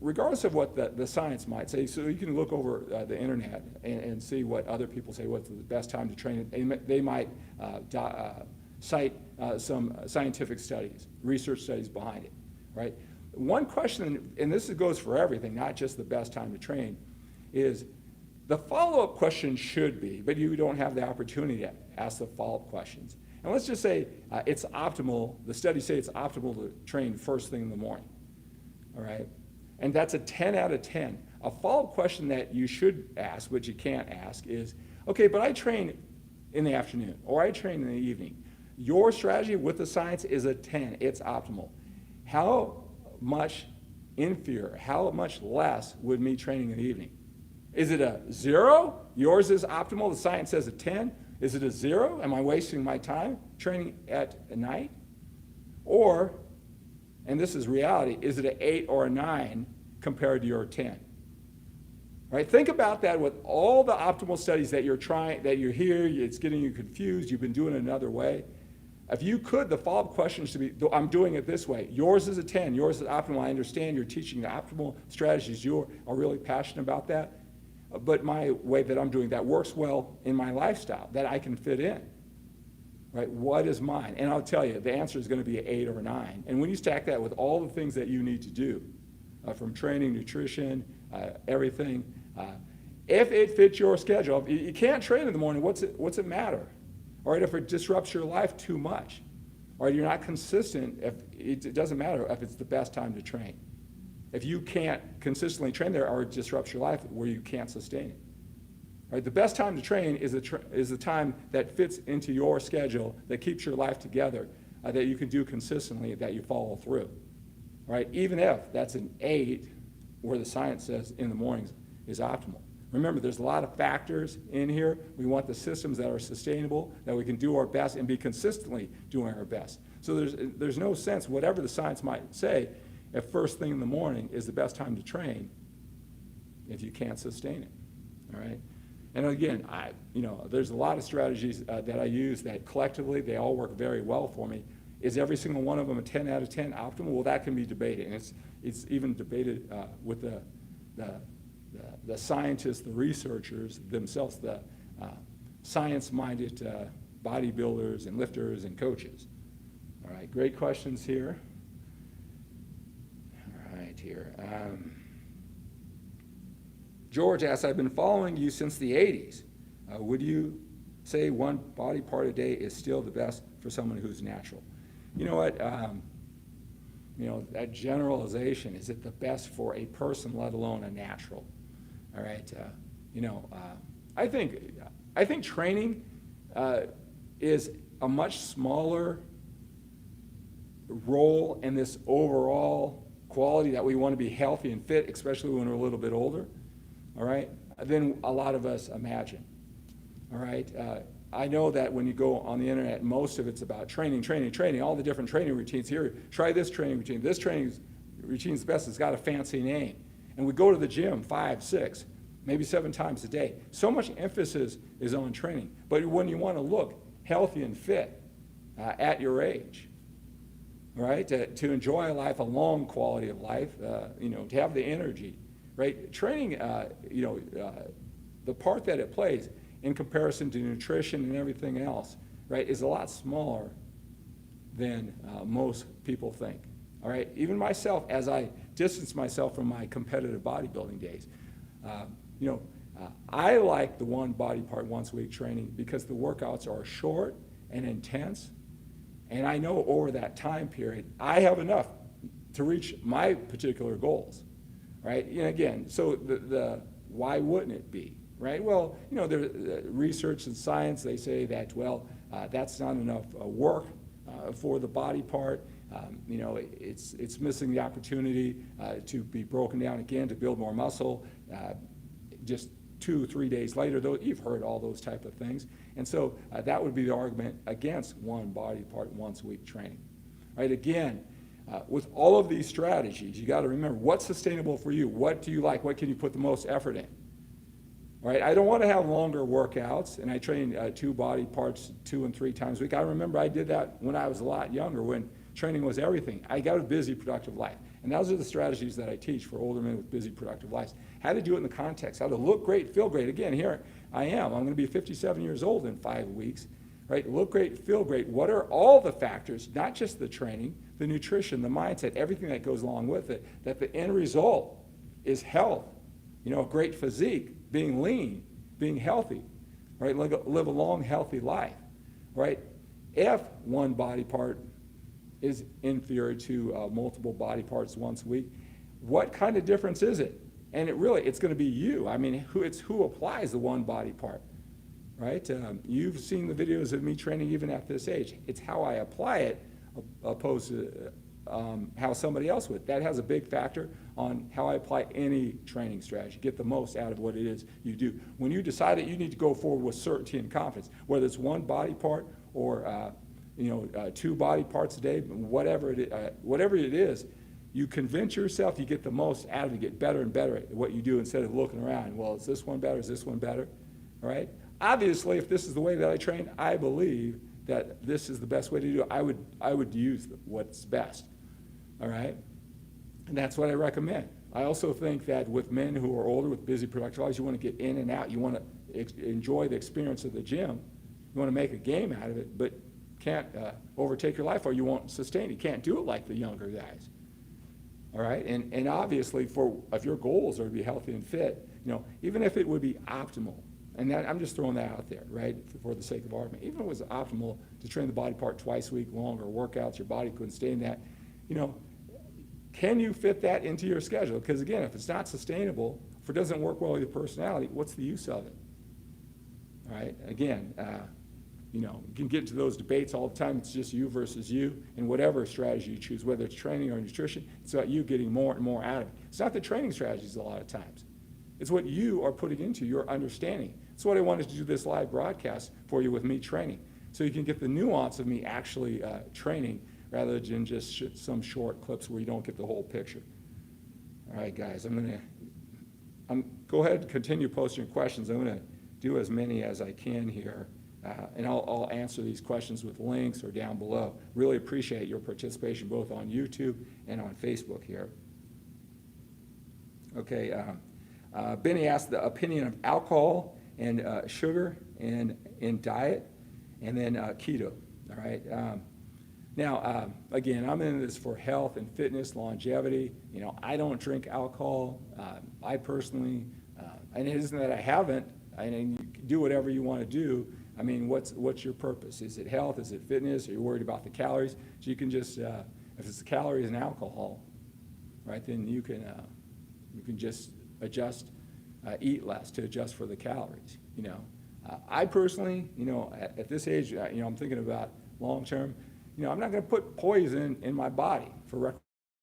regardless of what the science might say, so you can look over the internet and see what other people say, what's the best time to train. They might cite some scientific studies, research studies behind it, right? One question, and this goes for everything, not just the best time to train, is the follow-up question should be, but you don't have the opportunity to ask the follow-up questions. And let's just say it's optimal, the studies say it's optimal to train first thing in the morning, all right? And that's a 10 out of 10. A follow-up question that you should ask, which you can't ask, is, okay, but I train in the afternoon, or I train in the evening. Your strategy with the science is a 10, it's optimal. How much inferior, how much less would me training in the evening? Is it a 0? Yours is optimal, the science says a 10. Is it a 0? Am I wasting my time training at night? Or, and this is reality, is it an 8 or a 9 compared to your 10? Right? Think about that with all the optimal studies that you're trying, that you're here, it's getting you confused, you've been doing it another way. If you could, the follow-up question should be, I'm doing it this way. Yours is a 10, yours is optimal. I understand you're teaching the optimal strategies. You are really passionate about that. But my way that I'm doing that works well in my lifestyle, that I can fit in. Right? What is mine? And I'll tell you, the answer is going to be an 8 or a 9. And when you stack that with all the things that you need to do, from training, nutrition, everything, if it fits your schedule, you can't train in the morning, what's it matter? All right, if it disrupts your life too much, or you're not consistent, it doesn't matter if it's the best time to train. If you can't consistently train there, or it disrupts your life where you can't sustain it. Right? The best time to train is the time that fits into your schedule, that keeps your life together, that you can do consistently, that you follow through. Right? Even if that's an 8, where the science says in the mornings is optimal. Remember, there's a lot of factors in here. We want the systems that are sustainable, that we can do our best and be consistently doing our best. So there's no sense, whatever the science might say, if first thing in the morning is the best time to train, if you can't sustain it, all right? And again, there's a lot of strategies that I use that collectively, they all work very well for me. Is every single one of them a 10 out of 10 optimal? Well, that can be debated, and it's even debated with the scientists, the researchers themselves, the science-minded bodybuilders and lifters and coaches. All right, great questions here. All right, here. George asks, I've been following you since the 80s. Would you say one body part a day is still the best for someone who's natural? You know what? That generalization, is it the best for a person, let alone a natural? All right, I think training is a much smaller role in this overall quality that we want to be healthy and fit, especially when we're a little bit older, all right, than a lot of us imagine, all right? I know that when you go on the internet, most of it's about training, all the different training routines. Here, try this training routine. This training routine's the best. It's got a fancy name. And we go to the gym 5, 6, maybe 7 times a day. So much emphasis is on training. But when you want to look healthy and fit at your age, right, to enjoy life, a long quality of life, to have the energy, right? Training, the part that it plays in comparison to nutrition and everything else, right, is a lot smaller than most people think. All right, even myself, as I distance myself from my competitive bodybuilding days, I like the one body part once a week training because the workouts are short and intense, and I know over that time period I have enough to reach my particular goals, right? And again, so the why wouldn't it be, right? Well, the research and science, they say that, that's not enough work for the body part. It's missing the opportunity to be broken down again, to build more muscle just 2-3 days later. Though you've heard all those type of things. And so that would be the argument against one body part once a week training. Right? Again, with all of these strategies, you got to remember what's sustainable for you. What do you like? What can you put the most effort in? right? I don't want to have longer workouts, and I train 2 body parts 2 and 3 times a week. I remember I did that when I was a lot younger, when training was everything. I got a busy, productive life. And those are the strategies that I teach for older men with busy, productive lives. How to do it in the context, how to look great, feel great. Again, here I am. I'm going to be 57 years old in 5 weeks, right? Look great, feel great. What are all the factors, not just the training, the nutrition, the mindset, everything that goes along with it, that the end result is health, a great physique, being lean, being healthy, right? Live a long, healthy life, right? If one body part is inferior to multiple body parts once a week, what kind of difference is it? And it's going to be you. I mean, who applies the one body part, right? You've seen the videos of me training even at this age. It's how I apply it opposed to how somebody else would. That has a big factor on how I apply any training strategy. Get the most out of what it is you do. When you decide that you need to go forward with certainty and confidence, whether it's one body part or 2 body parts a day, whatever it is, you convince yourself you get the most out of it, get better and better at what you do instead of looking around. Well, is this one better? Is this one better? All right? Obviously, if this is the way that I train, I believe that this is the best way to do it. I would use what's best. All right? And that's what I recommend. I also think that with men who are older with busy, productive lives, you want to get in and out. You want to enjoy the experience of the gym. You want to make a game out of it, but can't overtake your life or you won't sustain it. You can't do it like the younger guys. All right? And obviously, if your goals are to be healthy and fit, even if it would be optimal, and I'm just throwing that out there, right, for the sake of argument. Even if it was optimal to train the body part twice a week, longer workouts, your body couldn't sustain that, can you fit that into your schedule? Because again, if it's not sustainable, if it doesn't work well with your personality, what's the use of it? All right? Again, you can get into those debates all the time. It's just you versus you, and whatever strategy you choose, whether it's training or nutrition, it's about you getting more and more out of it. It's not the training strategies a lot of times. It's what you are putting into your understanding. That's what I wanted to do this live broadcast for you with me training, so you can get the nuance of me actually training rather than just some short clips where you don't get the whole picture. All right, guys, go ahead and continue posting your questions. I'm going to do as many as I can here, and I'll answer these questions with links or down below. Really appreciate your participation both on YouTube and on Facebook here. Okay, Benny asked the opinion of alcohol and sugar in diet, and then keto. All right. Now, again, I'm in this for health and fitness, longevity. I don't drink alcohol. I personally, and it isn't that I haven't. And you can do whatever you want to do. I mean, what's your purpose? Is it health? Is it fitness? Are you worried about the calories? So you can just, if it's the calories and alcohol, right? Then you can just adjust, eat less to adjust for the calories. I personally, at this age, I'm thinking about long term. I'm not going to put poison in my body for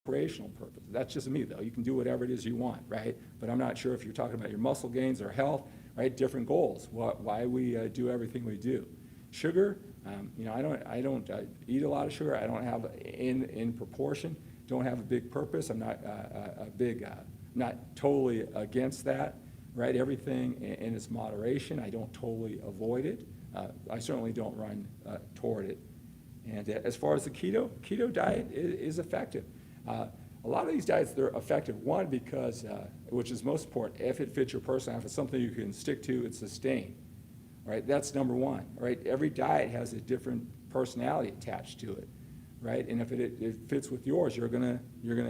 recreational purposes. That's just me, though. You can do whatever it is you want, right? But I'm not sure if you're talking about your muscle gains or health, right? Different goals. Why we do everything we do. Sugar, I don't eat a lot of sugar. I don't have in proportion. Don't have a big purpose. I'm not not totally against that, right? Everything in its moderation. I don't totally avoid it. I certainly don't run toward it. And as far as the keto diet is effective. A lot of these diets, they're effective, one, because, which is most important, if it fits your personality, if it's something you can stick to and sustain, right? That's number one, right? Every diet has a different personality attached to it, right? And if it fits with yours, you're gonna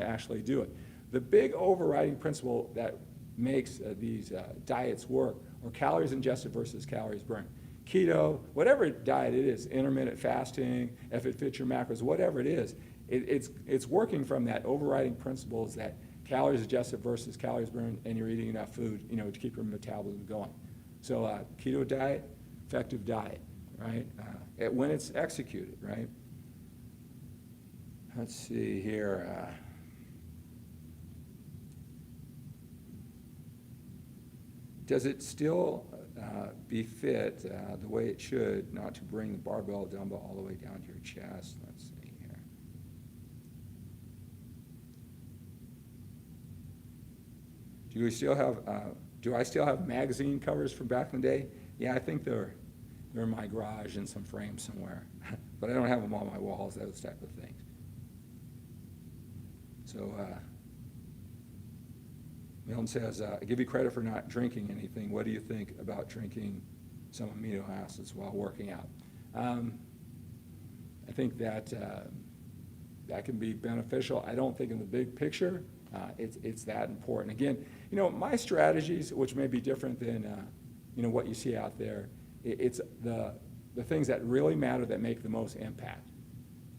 actually do it. The big overriding principle that makes these diets work are calories ingested versus calories burned. Keto, whatever diet it is, intermittent fasting, if it fits your macros, whatever it is, it's working from that overriding principle is that calories ingested versus calories burned, and you're eating enough food, to keep your metabolism going. So keto diet, effective diet, right? When it's executed, right? Let's see here. Does it still be fit the way it should, not to bring the barbell dumbbell all the way down to your chest? Let's see here. Do we still have Do I still have magazine covers from back in the day? Yeah, I think they're in my garage in some frame somewhere. But I don't have them on my walls, those type of things. So, Milton says, I give you credit for not drinking anything. What do you think about drinking some amino acids while working out? I think that that can be beneficial. I don't think in the big picture it's that important. Again, my strategies, which may be different than what you see out there, it's the things that really matter that make the most impact,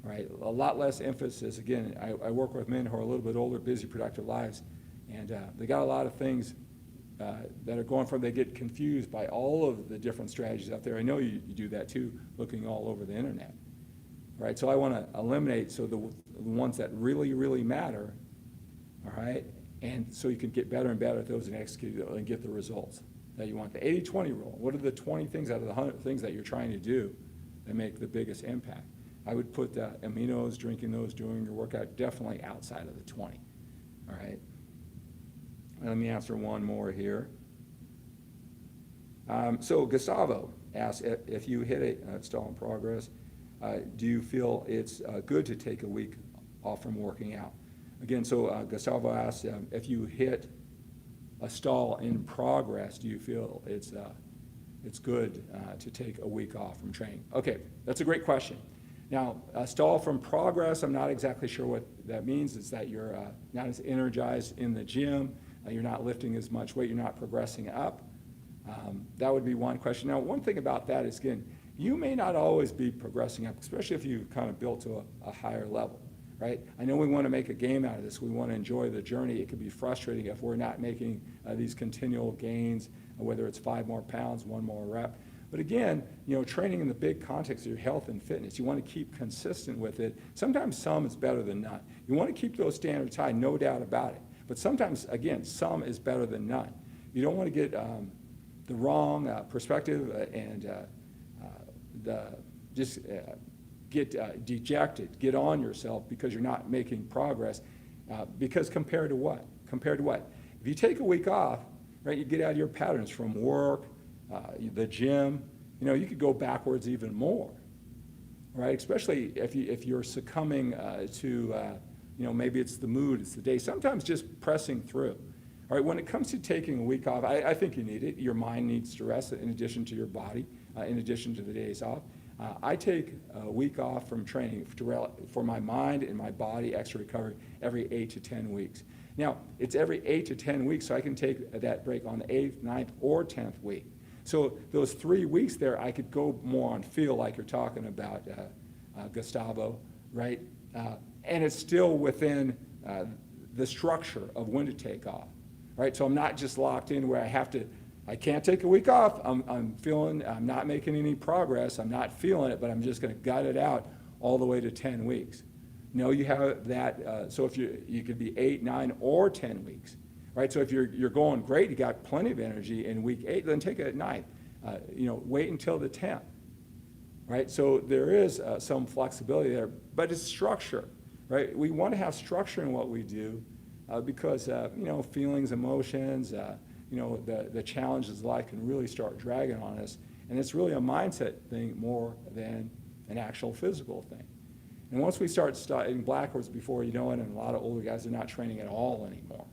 right? A lot less emphasis. Again, I work with men who are a little bit older, busy, productive lives, and they got a lot of things that are going from, they get confused by all of the different strategies out there. I know you do that too, looking all over the internet, right? So I want to eliminate the ones that really, really matter, all right? And so you can get better and better at those and execute and get the results that you want. The 80-20 rule, what are the 20 things out of the 100 things that you're trying to do that make the biggest impact? I would put aminos, drinking those during your workout, definitely outside of the 20, all right? Let me answer one more here. So Gustavo asks, if you hit a stall in progress, do you feel it's good to take a week off from working out? Again, so Gustavo asks, if you hit a stall in progress, do you feel it's good to take a week off from training? Okay, that's a great question. Now, a stall from progress, I'm not exactly sure what that means. It's that you're not as energized in the gym, you're not lifting as much weight, you're not progressing up. That would be one question. Now, one thing about that is, again, you may not always be progressing up, especially if you kind of built to a higher level, right? I know we want to make a game out of this. We want to enjoy the journey. It can be frustrating if we're not making these continual gains, whether it's 5 more pounds, 1 more rep. But again, training in the big context of your health and fitness, you want to keep consistent with it. Sometimes some is better than none. You want to keep those standards high, no doubt about it. But sometimes, again, some is better than none. You don't want to get the wrong perspective and get dejected, get on yourself because you're not making progress. Because compared to what? Compared to what? If you take a week off, right, you get out of your patterns from work, the gym, you could go backwards even more, right? Especially if you're succumbing to maybe it's the mood, it's the day, sometimes just pressing through. All right, when it comes to taking a week off, I think you need it. Your mind needs to rest in addition to your body, in addition to the days off. I take a week off from training for my mind and my body, extra recovery, every 8 to 10 weeks. Now, it's every 8 to 10 weeks, so I can take that break on the 8th, 9th, or 10th week. So those 3 weeks there, I could go more on feel like you're talking about, Gustavo, right? And it's still within the structure of when to take off, right? So I'm not just locked in where I can't take a week off. I'm not making any progress. I'm not feeling it, but I'm just going to gut it out all the way to 10 weeks. No, you have that. So if you could be 8, 9, or 10 weeks, right? So if you're going great, you got plenty of energy in week 8, then take it at 9. Wait until the 10th, right? So there is some flexibility there, but it's structure, right? We want to have structure in what we do because feelings, emotions, the challenges of life can really start dragging on us, and it's really a mindset thing more than an actual physical thing. And once we start studying backwards before you know it, and a lot of older guys are not training at all anymore,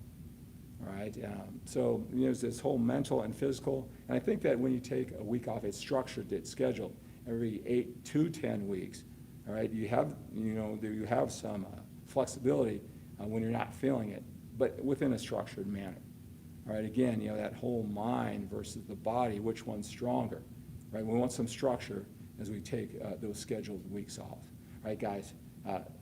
right? So there's this whole mental and physical, and I think that when you take a week off, it's structured, it's scheduled every 8 to 10 weeks, all right? You have some flexibility when you're not feeling it, but within a structured manner. All right, again, that whole mind versus the body, which one's stronger, right? We want some structure as we take those scheduled weeks off. All right, guys,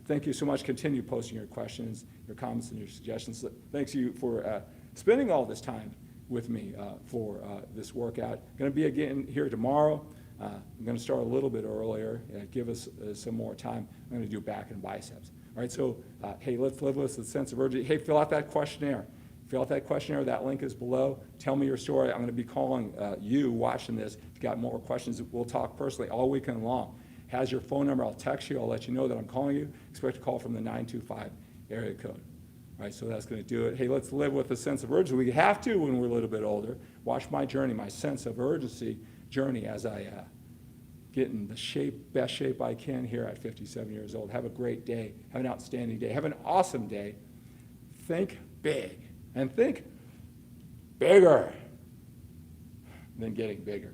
thank you so much. Continue posting your questions, your comments, and your suggestions. Thanks you for spending all this time with me for this workout. Going to be again here tomorrow. I'm going to start a little bit earlier. Give us some more time. I'm going to do back and biceps. All right, so hey, let's live with a sense of urgency. Hey, fill out that questionnaire. Fill out that questionnaire. That link is below. Tell me your story. I'm going to be calling you watching this. If you got more questions, we'll talk personally all weekend long. Has your phone number. I'll text you. I'll let you know that I'm calling you. Expect a call from the 925 area code. All right, so that's going to do it. Hey, let's live with a sense of urgency. We have to when we're a little bit older. Watch my journey, my sense of urgency journey as I get in the best shape I can here at 57 years old. Have a great day. Have an outstanding day. Have an awesome day. Think big and think bigger than getting bigger.